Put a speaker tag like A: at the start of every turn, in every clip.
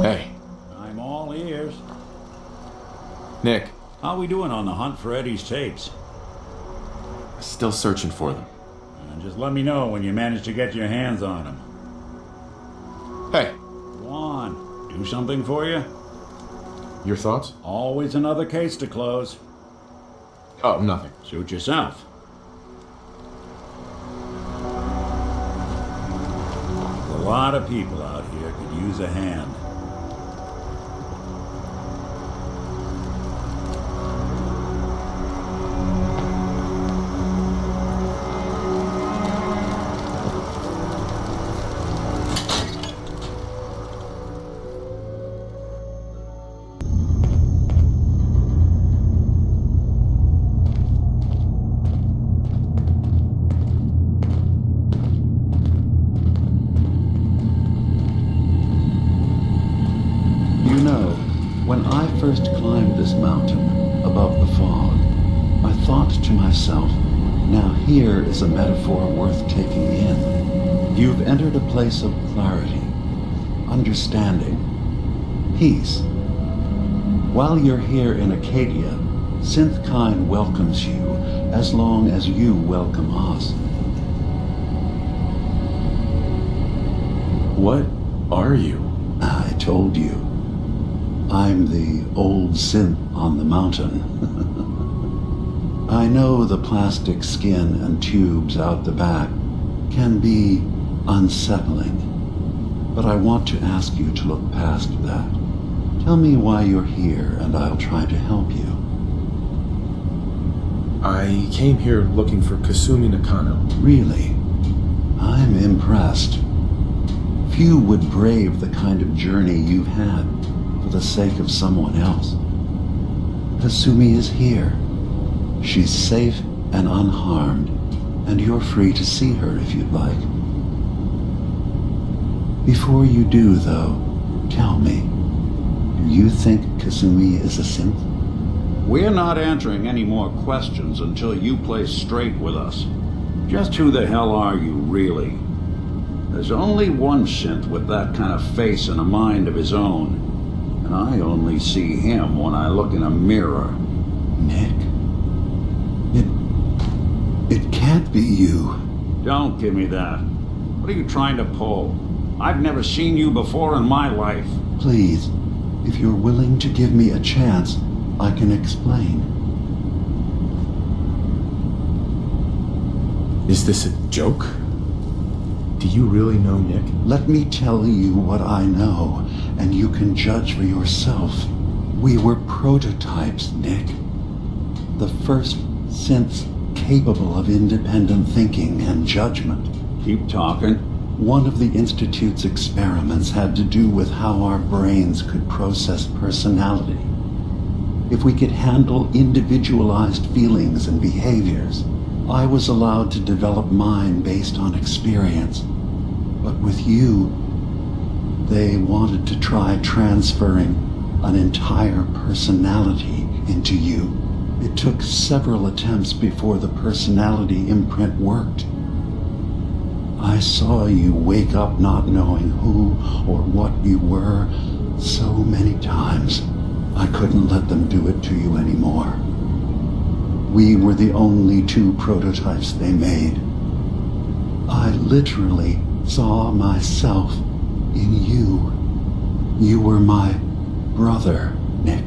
A: Hey.
B: I'm all ears.
A: Nick.
B: How we doing on the hunt for Eddie's tapes?
A: Still searching for them.
B: Just let me know when you manage to get your hands on them.
A: Hey.
B: Go on. Do something for you?
A: Your thoughts?
B: Always another case to close.
A: Oh, nothing.
B: Suit yourself. A lot of people out here could use a hand.
C: When I first climbed this mountain above the fog, I thought to myself, now here is a metaphor worth taking in. You've entered a place of clarity, understanding, peace. While you're here in Acadia, Synth kind welcomes you as long as you welcome us.
A: What are you?
C: I told you. I'm the old synth on the mountain. I know the plastic skin and tubes out the back can be unsettling, but I want to ask you to look past that. Tell me why you're here and I'll try to help you.
A: I came here looking for Kasumi Nakano.
C: Really? I'm impressed. Few would brave the kind of journey you've had for the sake of someone else. Kasumi is here. She's safe and unharmed, and you're free to see her if you'd like. Before you do, though, tell me, do you think Kasumi is a synth?
B: We're not answering any more questions until you play straight with us. Just who the hell are you, really? There's only one synth with that kind of face and a mind of his own. And I only see him when I look in a mirror.
C: Nick, it can't be you.
B: Don't give me that. What are you trying to pull? I've never seen you before in my life.
C: Please, if you're willing to give me a chance, I can explain.
A: Is this a joke? Do you really know Nick?
C: Let me tell you what I know, and you can judge for yourself. We were prototypes, Nick. The first synths capable of independent thinking and judgment.
B: Keep talking.
C: One of the Institute's experiments had to do with how our brains could process personality. If we could handle individualized feelings and behaviors, I was allowed to develop mine based on experience. But with you, they wanted to try transferring an entire personality into you. It took several attempts before the personality imprint worked. I saw you wake up not knowing who or what you were so many times. I couldn't let them do it to you anymore. We were the only two prototypes they made. I literally saw myself in you. You were my brother, Nick.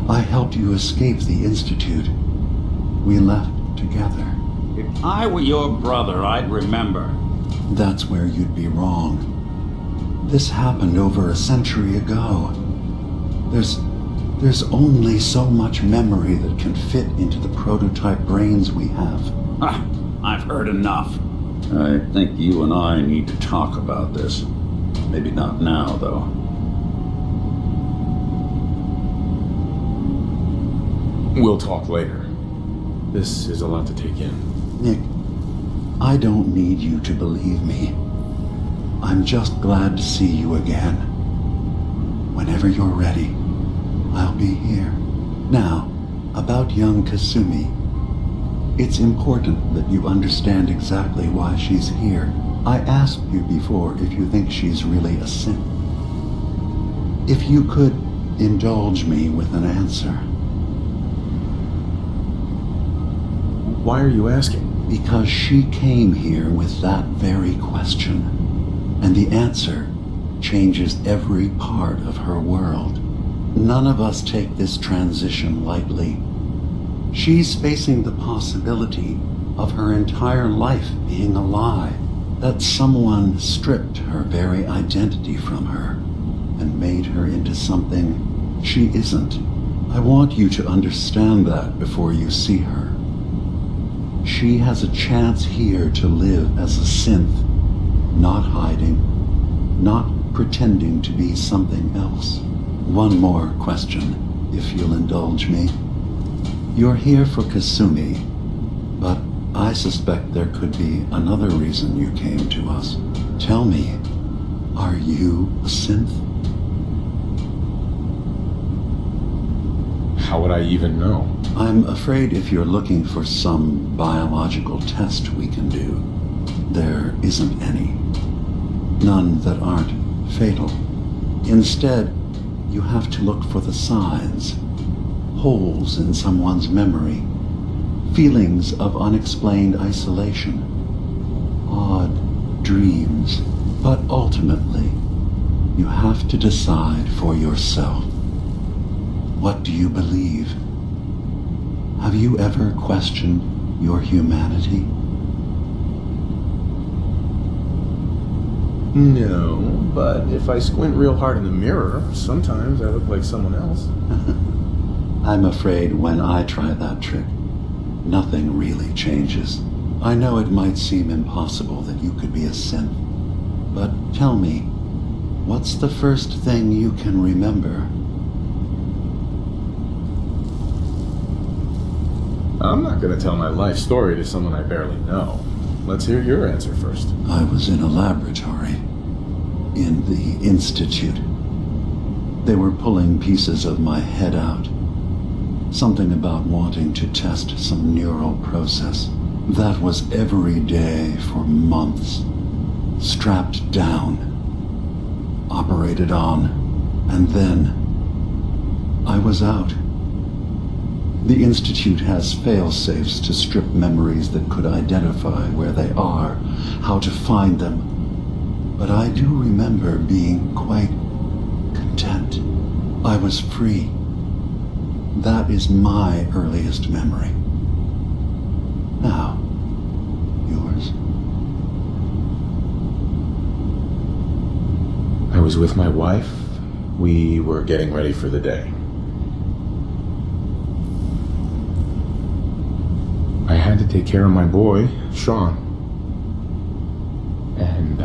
C: I helped you escape the Institute. We left together.
B: If I were your brother, I'd remember.
C: That's where you'd be wrong. This happened over a century ago. There's only so much memory that can fit into the prototype brains we have.
B: I've heard enough. I think you and I need to talk about this. Maybe not now, though.
A: We'll talk later. This is a lot to take in.
C: Nick, I don't need you to believe me. I'm just glad to see you again. Whenever you're ready, I'll be here. Now, about young Kasumi. It's important that you understand exactly why she's here. I asked you before if you think she's really a synth. If you could indulge me with an answer.
A: Why are you asking?
C: Because she came here with that very question, and the answer changes every part of her world. None of us take this transition lightly. She's facing the possibility of her entire life being a lie, that someone stripped her very identity from her and made her into something she isn't. I want you to understand that before you see her. She has a chance here to live as a synth, not hiding, not pretending to be something else. One more question, if you'll indulge me. You're here for Kasumi, but I suspect there could be another reason you came to us. Tell me, are you a synth?
A: How would I even know?
C: I'm afraid if you're looking for some biological test we can do, there isn't any. None that aren't fatal. Instead, you have to look for the signs, holes in someone's memory, feelings of unexplained isolation, odd dreams. But ultimately, you have to decide for yourself. What do you believe? Have you ever questioned your humanity?
A: No, but if I squint real hard in the mirror, sometimes I look like someone else.
C: I'm afraid when I try that trick, nothing really changes. I know it might seem impossible that you could be a synth, but tell me, what's the first thing you can remember?
A: I'm not gonna tell my life story to someone I barely know. Let's hear your answer first.
C: I was in a laboratory, in the Institute. They were pulling pieces of my head out. Something about wanting to test some neural process. That was every day for months. Strapped down, operated on, and then I was out. The Institute has fail-safes to strip memories that could identify where they are, how to find them. But I do remember being quite content. I was free. That is my earliest memory. Now, yours.
A: I was with my wife. We were getting ready for the day. I had to take care of my boy, Sean. And,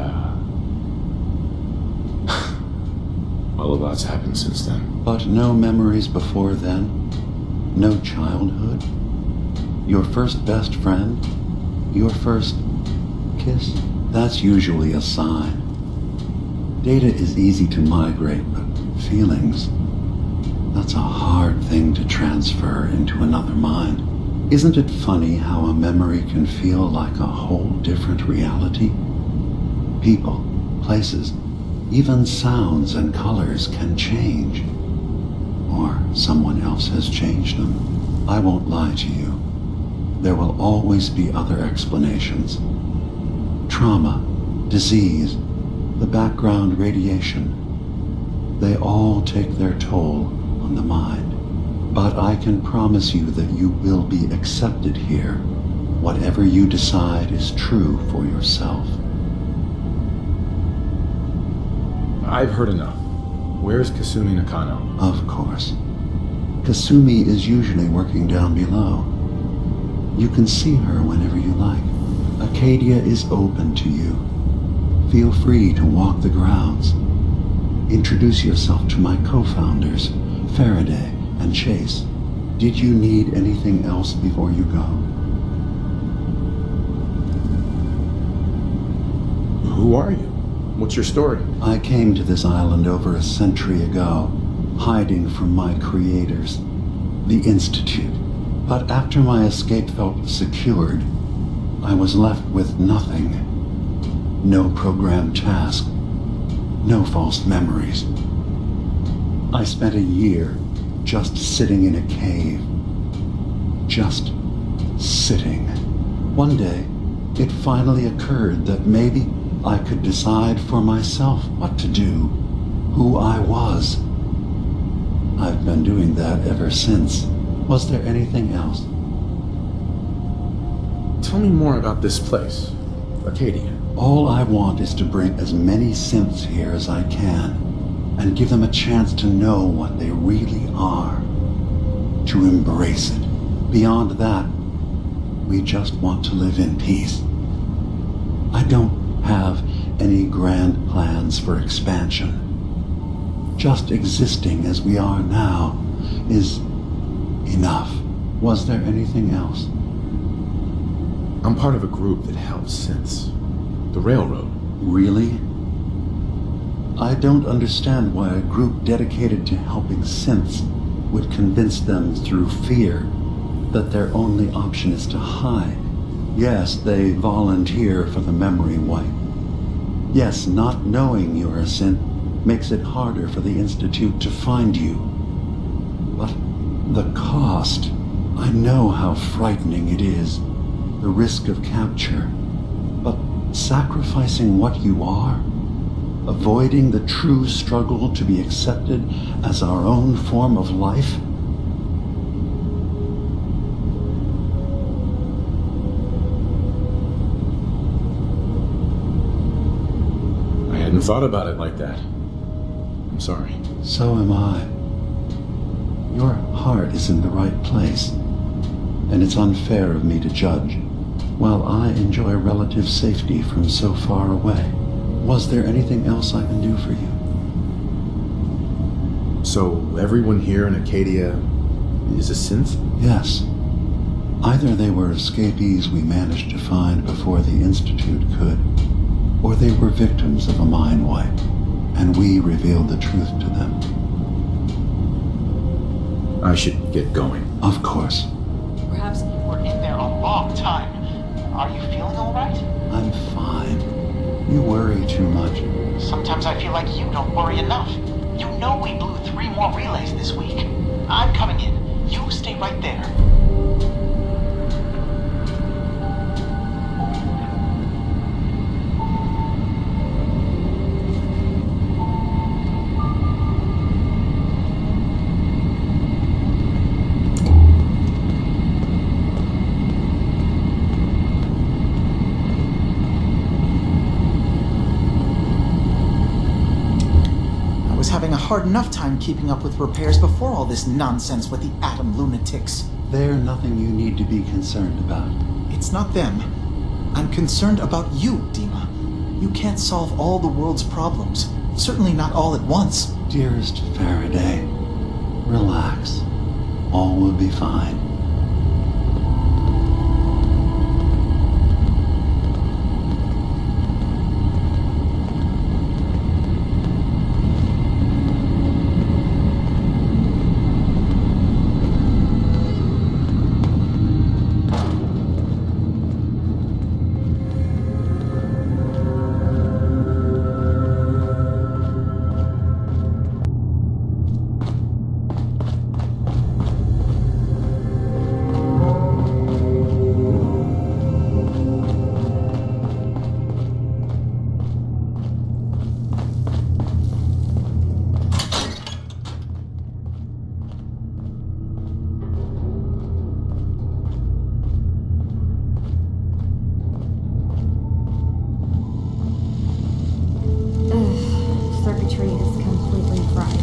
A: well, a lot's happened since then.
C: But no memories before then? No childhood? Your first best friend? Your first kiss? That's usually a sign. Data is easy to migrate, but feelings, that's a hard thing to transfer into another mind. Isn't it funny how a memory can feel like a whole different reality? People, places, even sounds and colors can change. Or someone else has changed them. I won't lie to you. There will always be other explanations. Trauma, disease, the background radiation. They all take their toll on the mind. But I can promise you that you will be accepted here. Whatever you decide is true for yourself.
A: I've heard enough. Where's Kasumi Nakano?
C: Of course. Kasumi is usually working down below. You can see her whenever you like. Acadia is open to you. Feel free to walk the grounds. Introduce yourself to my co-founders, Faraday and Chase. Did you need anything else before you go?
A: Who are you? What's your story?
C: I came to this island over a century ago, hiding from my creators, the Institute. But after my escape felt secured, I was left with nothing. No programmed task. No false memories. I spent a year just sitting in a cave. Just sitting. One day, it finally occurred that maybe I could decide for myself what to do, who I was. I've been doing that ever since. Was there anything else?
A: Tell me more about this place, Acadia.
C: All I want is to bring as many synths here as I can, and give them a chance to know what they really are. To embrace it. Beyond that, we just want to live in peace. I don't have any grand plans for expansion. Just existing as we are now is enough. Was there anything else?
A: I'm part of a group that helps synths. The railroad.
C: Really? I don't understand why a group dedicated to helping synths would convince them through fear that their only option is to hide. Yes, they volunteer for the memory wipe. Yes, not knowing you're a synth makes it harder for the Institute to find you. But the cost, I know how frightening it is, the risk of capture. But sacrificing what you are, avoiding the true struggle to be accepted as our own form of life,
A: I hadn't thought about it like that. I'm sorry.
C: so am I. Your heart is in the right place, and it's unfair of me to judge, while I enjoy relative safety from so far away. Was there anything else I can do for you?
A: So everyone here in Acadia is a synth?
C: Yes. Either they were escapees we managed to find before the Institute could, or they were victims of a mind wipe, and we revealed the truth to them.
A: I should get going.
C: Of course.
D: Perhaps you were in there a long time. Are you feeling all right?
C: I'm fine. You worry too much.
D: Sometimes I feel like you don't worry enough. You know we blew 3 more relays this week. I'm coming in. You stay right there. Having a hard enough time keeping up with repairs before all this nonsense with the atom lunatics.
C: They're nothing you need to be concerned about.
D: It's not them. I'm concerned about you, Dima. You can't solve all the world's problems. Certainly not all at once.
C: Dearest Faraday, relax. All will be fine.
E: Circuitry is completely fried.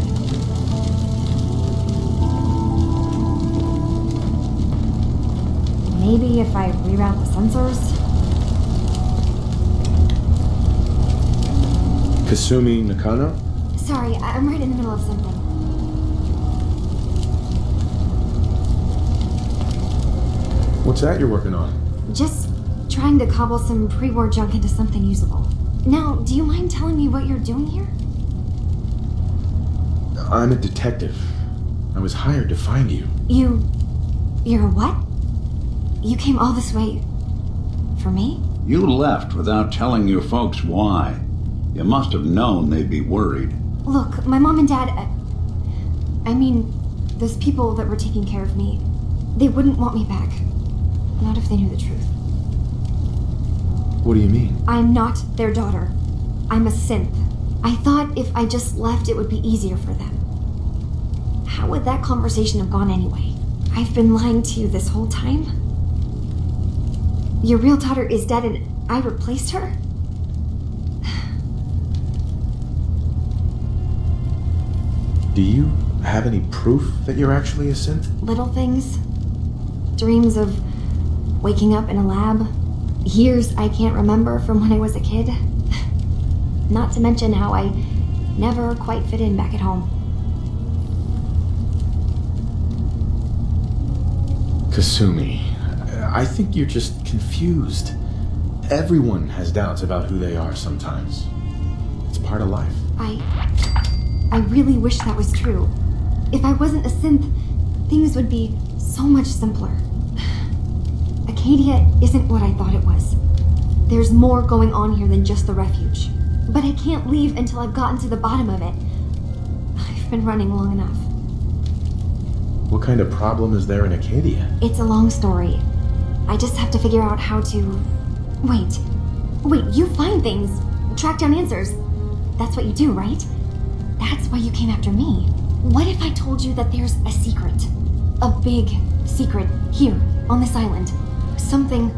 E: Maybe if I reroute the sensors?
A: Kasumi Nakano?
E: Sorry, I'm right in the middle of something.
A: What's that you're working on?
E: Just trying to cobble some pre-war junk into something usable. Now, do you mind telling me what you're doing here?
A: I'm a detective. I was hired to find you.
E: You You're a what? You came all this way for me?
B: You left without telling your folks why. You must have known they'd be worried.
E: Look, my mom and dad... I mean, those people that were taking care of me, they wouldn't want me back. Not if they knew the truth.
A: What do you mean?
E: I'm not their daughter. I'm a synth. I thought if I just left, it would be easier for them. How would that conversation have gone anyway? I've been lying to you this whole time? Your real daughter is dead and I replaced her?
A: Do you have any proof that you're actually a synth?
E: Little things. Dreams of waking up in a lab. Years I can't remember from when I was a kid. Not to mention how I never quite fit in back at home.
A: Kasumi, I think you're just confused. Everyone has doubts about who they are sometimes. It's part of life.
E: I really wish that was true. If I wasn't a synth, things would be so much simpler. Acadia isn't what I thought it was. There's more going on here than just the refuge. But I can't leave until I've gotten to the bottom of it. I've been running long enough.
A: What kind of problem is there in Acadia?
E: It's a long story. I just have to figure out how to... Wait, you find things, track down answers. That's what you do, right? That's why you came after me. What if I told you that there's a secret? A big secret here, on this island. Something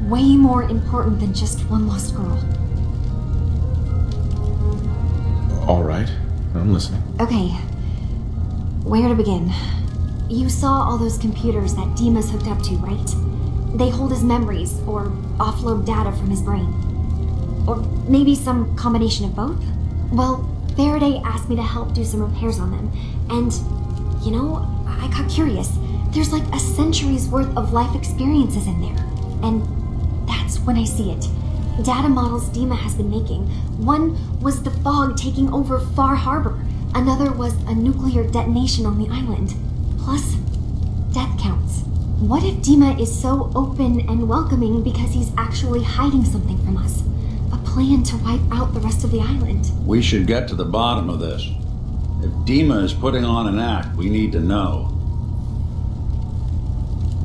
E: way more important than just one lost girl.
A: All right, I'm listening.
E: Okay, where to begin? You saw all those computers that Dima's hooked up to, right? They hold his memories, or offload data from his brain. Or maybe some combination of both? Well, Faraday asked me to help do some repairs on them, and, you know, I got curious. There's like a century's worth of life experiences in there, and that's when I see it. Data models Dima has been making. One was the fog taking over Far Harbor. Another was a nuclear detonation on the island. Plus, death counts. What if Dima is so open and welcoming because he's actually hiding something from us? A plan to wipe out the rest of the island.
B: We should get to the bottom of this. If Dima is putting on an act, we need to know.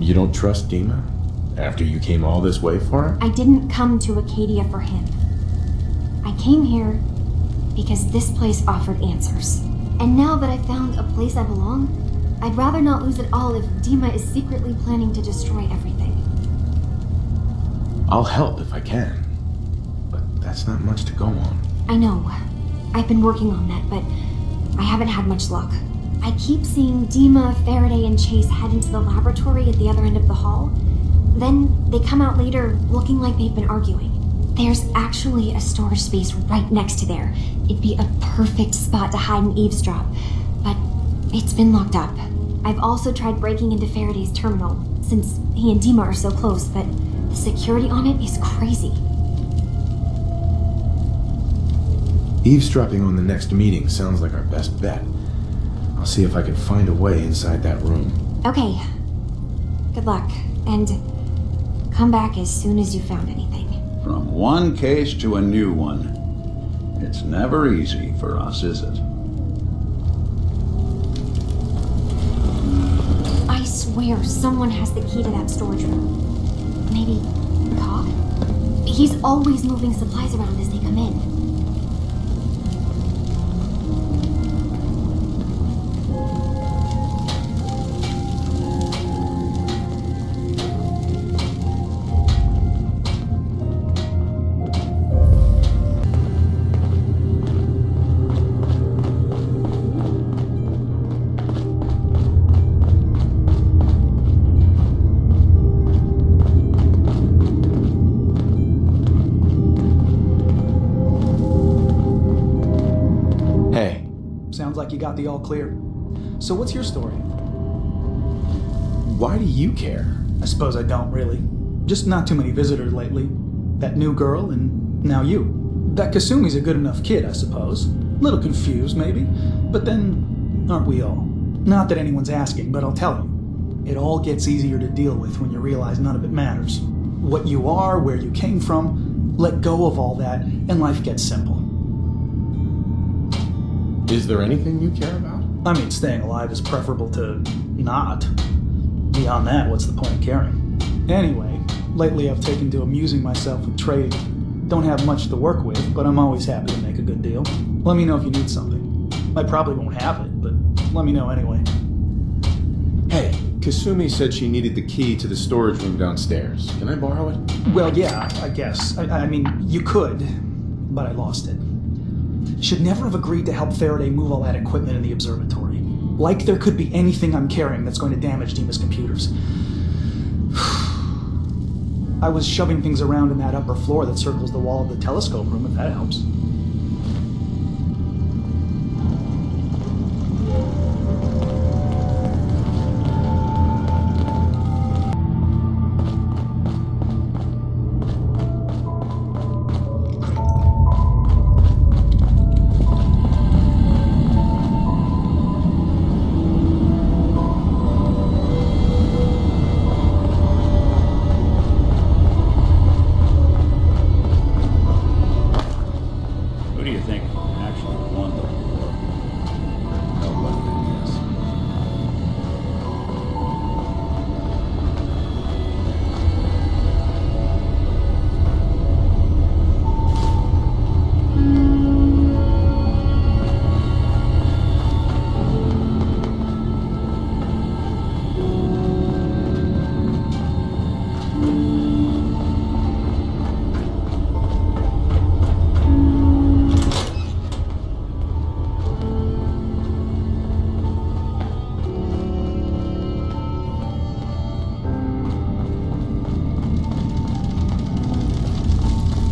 A: You don't trust Dima? After you came all this way for him?
E: I didn't come to Acadia for him. I came here because this place offered answers. And now that I've found a place I belong, I'd rather not lose it all if Dima is secretly planning to destroy everything.
A: I'll help if I can. But that's not much to go on.
E: I know. I've been working on that, but I haven't had much luck. I keep seeing Dima, Faraday, and Chase head into the laboratory at the other end of the hall. Then they come out later looking like they've been arguing. There's actually a storage space right next to there. It'd be a perfect spot to hide and eavesdrop, but it's been locked up. I've also tried breaking into Faraday's terminal, since he and Dima are so close, but the security on it is crazy.
A: Eavesdropping on the next meeting sounds like our best bet. I'll see if I can find a way inside that room.
E: Okay. Good luck, and come back as soon as you found anything.
B: From one case to a new one. It's never easy for us, is it?
E: I swear someone has the key to that storage room. Maybe Cog? He's always moving supplies around as they come in.
F: Like you got the all clear. So what's your story?
A: Why do you care?
F: I suppose I don't really. Just not too many visitors lately. That new girl and now you. That Kasumi's a good enough kid, I suppose. Little confused, maybe. But then, aren't we all? Not that anyone's asking, but I'll tell you. It all gets easier to deal with when you realize none of it matters. What you are, where you came from, let go of all that, and life gets simple.
A: Is there anything you care about?
F: I mean, staying alive is preferable to not. Beyond that, what's the point of caring? Anyway, lately I've taken to amusing myself with trading. Don't have much to work with, but I'm always happy to make a good deal. Let me know if you need something. I probably won't have it, but let me know anyway.
A: Hey, Kasumi said she needed the key to the storage room downstairs. Can I borrow it?
F: Well, yeah, I guess. I mean, you could, but I lost it. Should never have agreed to help Faraday move all that equipment in the observatory. Like there could be anything I'm carrying that's going to damage Dima's computers. I was shoving things around in that upper floor that circles the wall of the telescope room, if that helps.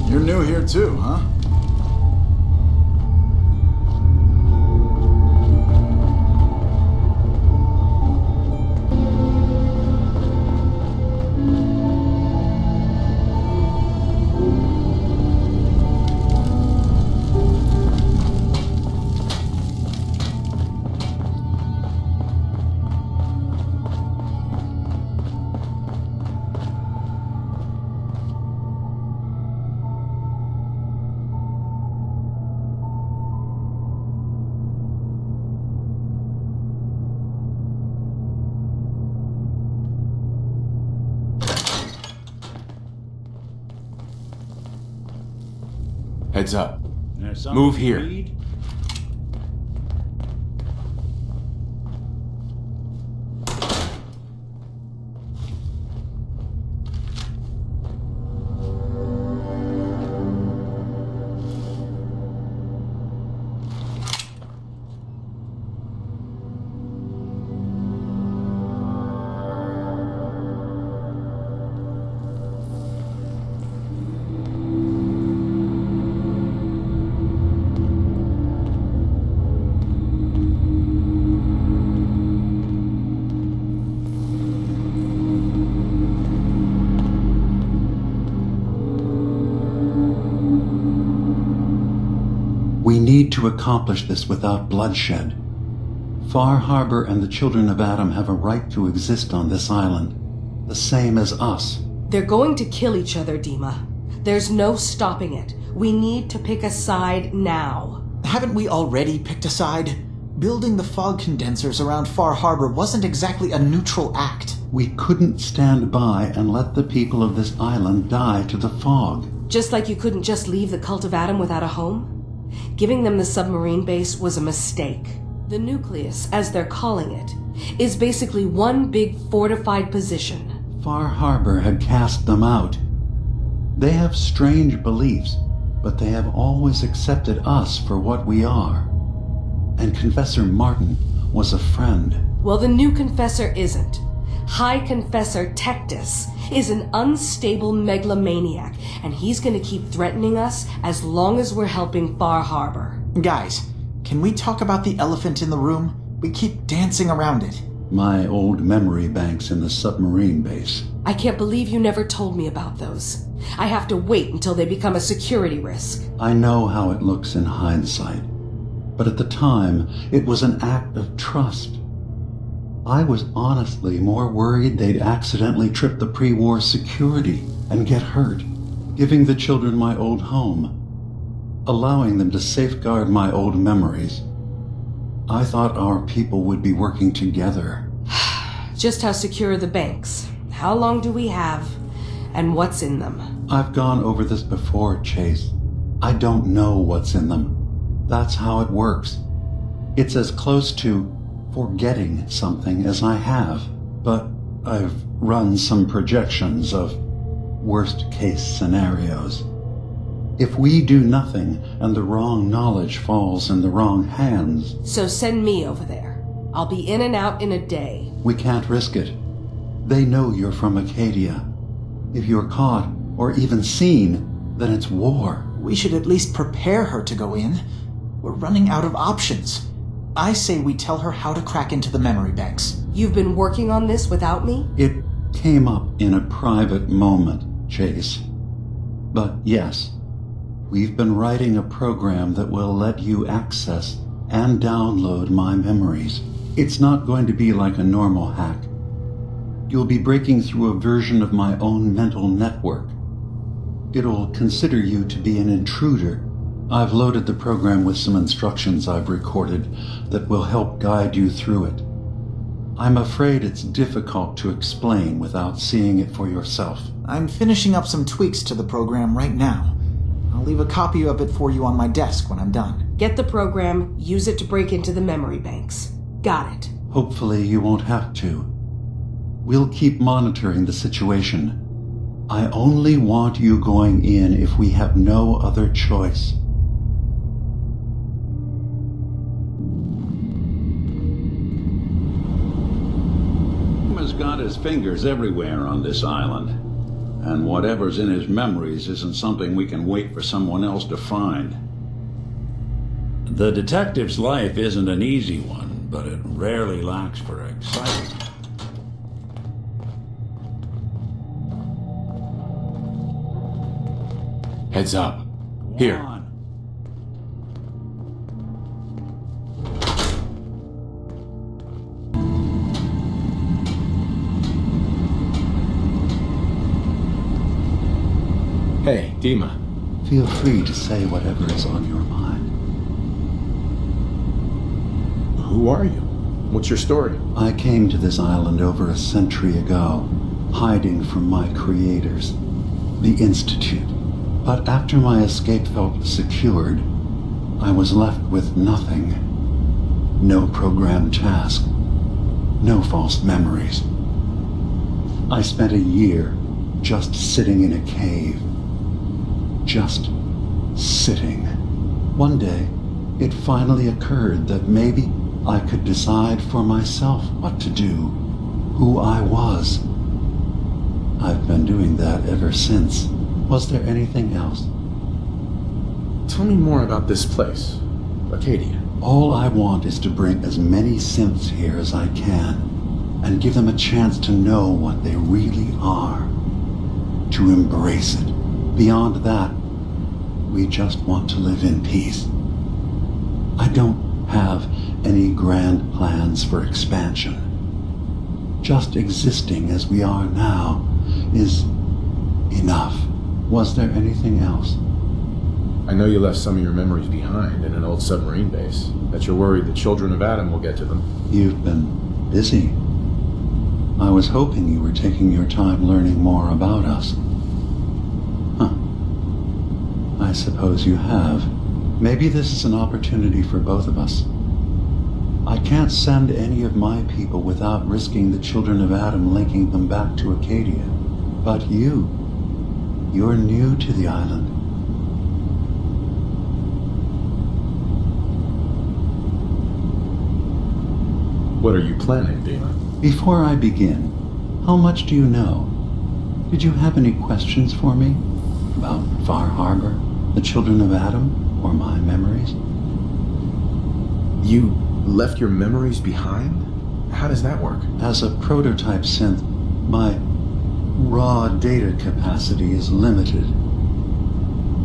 D: You're new here too, huh?
A: Heads up. Move here.
C: We need to accomplish this without bloodshed. Far Harbor and the children of Adam have a right to exist on this island, the same as us.
G: They're going to kill each other, Dima. There's no stopping it. We need to pick a side now.
D: Haven't we already picked a side? Building the fog condensers around Far Harbor wasn't exactly a neutral act.
C: We couldn't stand by and let the people of this island die to the fog.
G: Just like you couldn't just leave the Cult of Adam without a home? Giving them the submarine base was a mistake. The nucleus, as they're calling it, is basically one big fortified position.
C: Far Harbor had cast them out. They have strange beliefs, but they have always accepted us for what we are. And Confessor Martin was a friend.
G: Well, the new Confessor isn't. High Confessor Tectus is an unstable megalomaniac, and he's gonna keep threatening us as long as we're helping Far Harbor.
D: Guys, can we talk about the elephant in the room? We keep dancing around it.
C: My old memory banks in the submarine base.
G: I can't believe you never told me about those. I have to wait until they become a security risk.
C: I know how it looks in hindsight, but at the time, it was an act of trust. I was honestly more worried they'd accidentally trip the pre-war security and get hurt, giving the children my old home, allowing them to safeguard my old memories. I thought our people would be working together.
G: Just how secure are the banks? How long do we have? And what's in them?
C: I've gone over this before, Chase. I don't know what's in them. That's how it works. It's as close to forgetting something as I have, but I've run some projections of worst-case scenarios. If we do nothing and the wrong knowledge falls in the wrong hands...
G: So send me over there. I'll be in and out in a day.
C: We can't risk it. They know you're from Acadia. If you're caught, or even seen, then it's war.
D: We should at least prepare her to go in. We're running out of options. I say we tell her how to crack into the memory banks.
G: You've been working on this without me?
C: It came up in a private moment, Chase. But yes, we've been writing a program that will let you access and download my memories. It's not going to be like a normal hack. You'll be breaking through a version of my own mental network. It'll consider you to be an intruder. I've loaded the program with some instructions I've recorded that will help guide you through it. I'm afraid it's difficult to explain without seeing it for yourself.
D: I'm finishing up some tweaks to the program right now. I'll leave a copy of it for you on my desk when I'm done.
G: Get the program, use it to break into the memory banks. Got it.
C: Hopefully you won't have to. We'll keep monitoring the situation. I only want you going in if we have no other choice.
B: Dima's got his fingers everywhere on this island. And whatever's in his memories isn't something we can wait for someone else to find. The detective's life isn't an easy one, but it rarely lacks for excitement.
A: Heads up. Here.
B: Come on.
A: Hey, Dima.
C: Feel free to say whatever is on your mind.
A: Who are you? What's your story?
C: I came to this island over a century ago, hiding from my creators, the Institute. But after my escape felt secured, I was left with nothing. No programmed task. No false memories. I spent a year just sitting in a cave. Just sitting. One day, it finally occurred that maybe I could decide for myself what to do, who I was. I've been doing that ever since. Was there anything else?
A: Tell me more about this place, Acadia.
C: All I want is to bring as many synths here as I can, and give them a chance to know what they really are. To embrace it. Beyond that, we just want to live in peace. I don't have any grand plans for expansion. Just existing as we are now is enough. Was there anything else?
A: I know you left some of your memories behind in an old submarine base, that you're worried the children of Adam will get to them.
C: You've been busy. I was hoping you were taking your time learning more about us. Huh. I suppose you have. Maybe this is an opportunity for both of us. I can't send any of my people without risking the children of Adam linking them back to Acadia. But you're new to the island.
A: What are you planning, Dima?
C: Before I begin, how much do you know? Did you have any questions for me? About Far Harbor, the children of Adam, or my memories?
A: You left your memories behind? How does that work?
C: As a prototype synth, my raw data capacity is limited.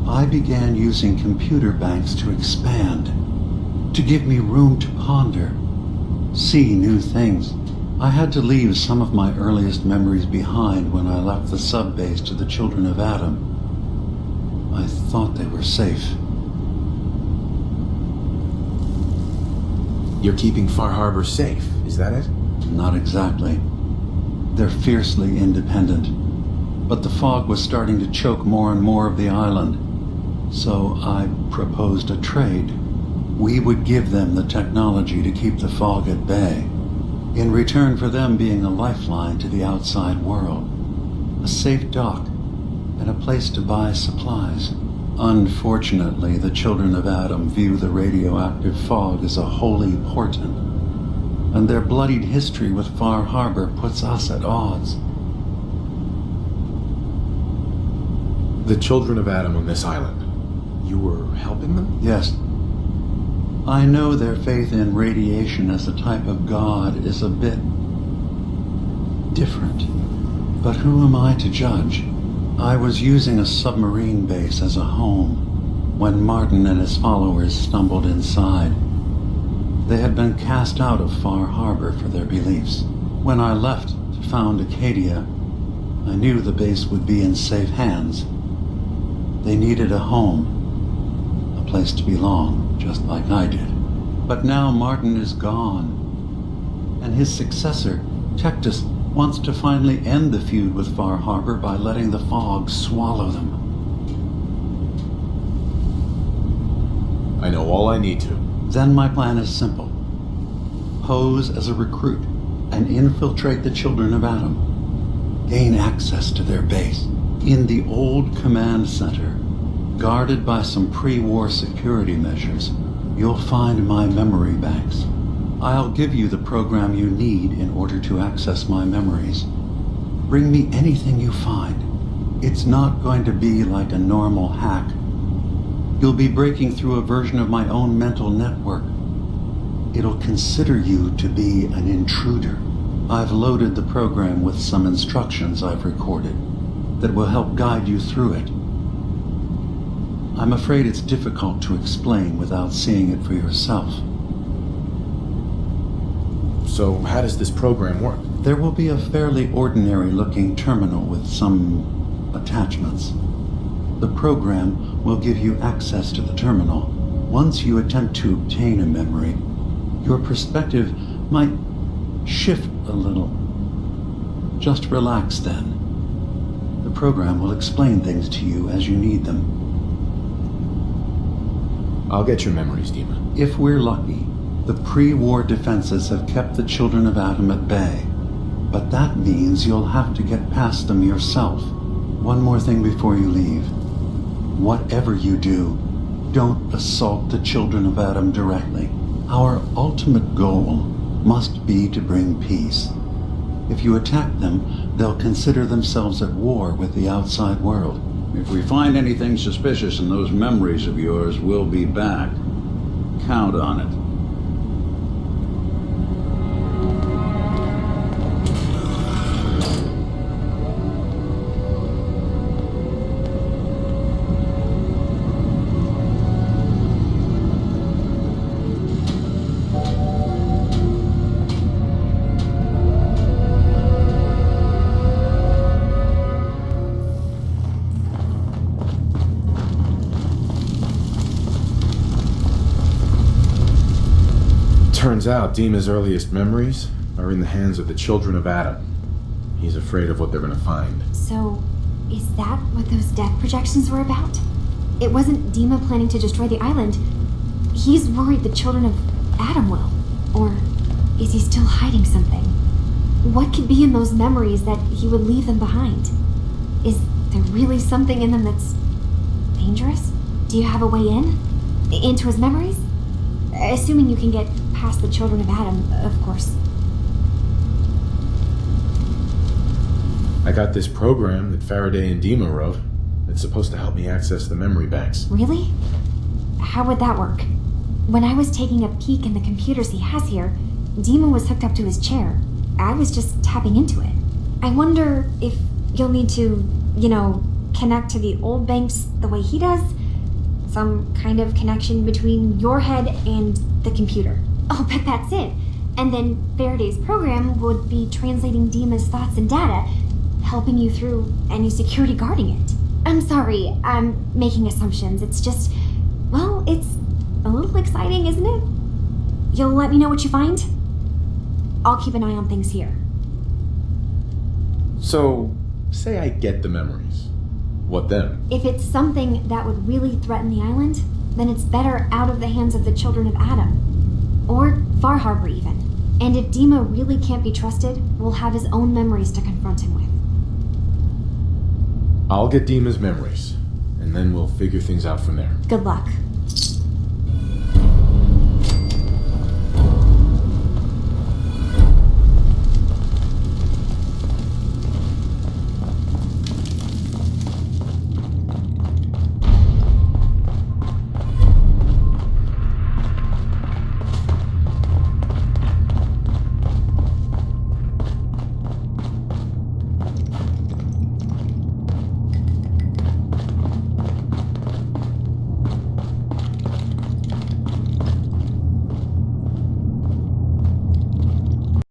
C: I began using computer banks to expand, to give me room to ponder, see new things I had to leave some of my earliest memories behind when I left the sub-base to the Children of Adam. I thought they were safe.
A: You're keeping Far Harbor safe, is that it?
C: Not exactly. They're fiercely independent. But the fog was starting to choke more and more of the island. So I proposed a trade. We would give them the technology to keep the fog at bay, in return for them being a lifeline to the outside world, a safe dock, and a place to buy supplies. Unfortunately, the Children of Adam view the radioactive fog as a holy portent, and their bloodied history with Far Harbor puts us at odds.
A: The Children of Adam on this island. You were helping them?
C: Yes. I know their faith in radiation as a type of god is a bit different. But who am I to judge? I was using a submarine base as a home when Martin and his followers stumbled inside. They had been cast out of Far Harbor for their beliefs. When I left to found Acadia, I knew the base would be in safe hands. They needed a home, a place to belong, just like I did. But now Martin is gone, and his successor, Tectus, wants to finally end the feud with Far Harbor by letting the fog swallow them.
A: I know all I need to.
C: Then my plan is simple. Pose as a recruit and infiltrate the Children of Adam. Gain access to their base. In the old command center, guarded by some pre-war security measures, you'll find my memory banks. I'll give you the program you need in order to access my memories. Bring me anything you find. It's not going to be like a normal hack. You'll be breaking through a version of my own mental network. It'll consider you to be an intruder. I've loaded the program with some instructions I've recorded that will help guide you through it. I'm afraid it's difficult to explain without seeing it for yourself.
A: So how does this program work?
C: There will be a fairly ordinary-looking terminal with some attachments. The program will give you access to the terminal. Once you attempt to obtain a memory, your perspective might shift a little. Just relax then. The program will explain things to you as you need them.
A: I'll get your memories, Dima.
C: If we're lucky, the pre-war defenses have kept the Children of Adam at bay. But that means you'll have to get past them yourself. One more thing before you leave. Whatever you do, don't assault the Children of Adam directly. Our ultimate goal must be to bring peace. If you attack them, they'll consider themselves at war with the outside world.
B: If we find anything suspicious in those memories of yours, we'll be back. Count on it.
A: Turns out Dima's earliest memories are in the hands of the Children of Adam. He's afraid of what they're gonna find.
E: So, is that what those death projections were about? It wasn't Dima planning to destroy the island. He's worried the Children of Adam will. Or is he still hiding something? What could be in those memories that he would leave them behind? Is there really something in them that's dangerous? Do you have a way in? Into his memories? Assuming you can get past the Children of Adam, of course.
A: I got this program that Faraday and Dima wrote. It's supposed to help me access the memory banks.
E: Really? How would that work? When I was taking a peek in the computers he has here, Dima was hooked up to his chair. I was just tapping into it. I wonder if you'll need to, connect to the old banks the way he does? Some kind of connection between your head and the computer. I'll bet that's it. And then Faraday's program would be translating Dima's thoughts and data, helping you through any security guarding it. I'm sorry, I'm making assumptions. It's just, well, it's a little exciting, isn't it? You'll let me know what you find? I'll keep an eye on things here.
A: So, say I get the memories. What then?
E: If it's something that would really threaten the island, then it's better out of the hands of the children of Adam. Or Far Harbor, even. And if Dima really can't be trusted, we'll have his own memories to confront him with.
A: I'll get Dima's memories, and then we'll figure things out from there.
E: Good luck.